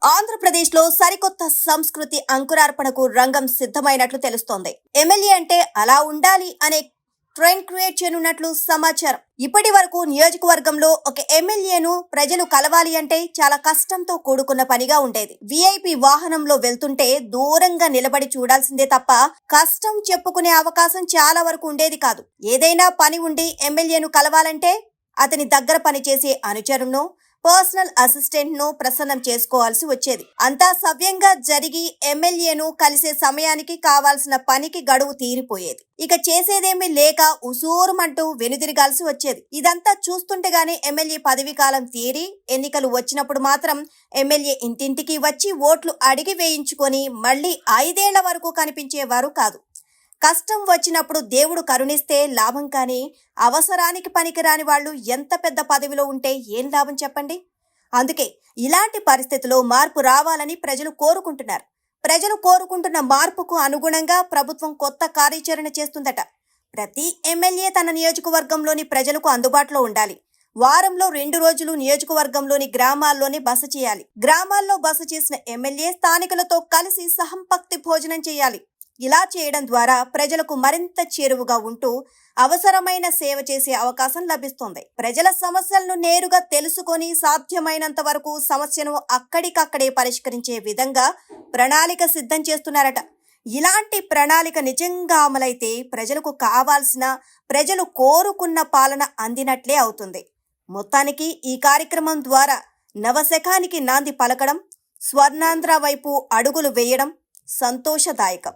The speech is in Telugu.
ఆంధ్రప్రదేశ్లో సరికొత్త సంస్కృతి అంకురార్పణకు రంగం సిద్ధమైనట్లు తెలుస్తోంది. ఎమ్మెల్యే అంటే అలా ఉండాలి అనే ట్రెండ్ క్రియేట్ చేయనున్నట్లు సమాచారం. ఇప్పటి వరకు నియోజకవర్గంలో ఒక ఎమ్మెల్యేను ప్రజలు కలవాలి అంటే చాలా కష్టంతో కూడుకున్న పనిగా ఉండేది. విఐపి వాహనంలో వెళ్తుంటే దూరంగా నిలబడి చూడాల్సిందే తప్ప కష్టం చెప్పుకునే అవకాశం చాలా వరకు ఉండేది కాదు. ఏదైనా పని ఉండి ఎమ్మెల్యేను కలవాలంటే అతని దగ్గర పనిచేసే అనుచరును, పర్సనల్ అసిస్టెంట్ ను ప్రసన్నం చేసుకోవాల్సి వచ్చేది. అంతా సవ్యంగా జరిగి ఎమ్మెల్యేను కలిసే సమయానికి కావాల్సిన పనికి గడువు తీరిపోయేది. ఇక చేసేదేమీ లేక ఉసూరుమంటూ వెనుదిరగాల్సి వచ్చేది. ఇదంతా చూస్తుండగానే ఎమ్మెల్యే పదవి కాలం తీరి ఎన్నికలు వచ్చినప్పుడు మాత్రం ఎమ్మెల్యే ఇంటింటికి వచ్చి ఓట్లు అడిగి వేయించుకొని మళ్లీ 5 ఏళ్ల వరకు కనిపించేవారు కాదు. కష్టం వచ్చినప్పుడు దేవుడు కరుణిస్తే లాభం, కానీ అవసరానికి పనికిరాని వాళ్ళు ఎంత పెద్ద పదవిలో ఉంటే ఏం లాభం చెప్పండి. అందుకే ఇలాంటి పరిస్థితుల్లో మార్పు రావాలని ప్రజలు కోరుకుంటున్నారు. ప్రజలు కోరుకుంటున్న మార్పుకు అనుగుణంగా ప్రభుత్వం కొత్త కార్యాచరణ చేస్తుందట. ప్రతి ఎమ్మెల్యే తన నియోజకవర్గంలోని ప్రజలకు అందుబాటులో ఉండాలి. వారంలో 2 రోజులు నియోజకవర్గంలోని గ్రామాల్లోనే బస చేయాలి. గ్రామాల్లో బస చేసిన ఎమ్మెల్యే స్థానికులతో కలిసి సహంపక్తి భోజనం చేయాలి. ఇలా చేయడం ద్వారా ప్రజలకు మరింత చేరువగా ఉంటూ అవసరమైన సేవ చేసే అవకాశం లభిస్తుంది. ప్రజల సమస్యలను నేరుగా తెలుసుకొని సాధ్యమైనంత వరకు సమస్యను అక్కడికక్కడే పరిష్కరించే విధంగా ప్రణాళిక సిద్ధం చేస్తున్నారట. ఇలాంటి ప్రణాళిక నిజంగా అమలైతే ప్రజలకు కావాల్సిన, ప్రజలు కోరుకున్న పాలన అందినట్లే అవుతుంది. మొత్తానికి ఈ కార్యక్రమం ద్వారా నవశకానికి నాంది పలకడం, స్వర్ణాంధ్ర వైపు అడుగులు వేయడం సంతోషదాయకం.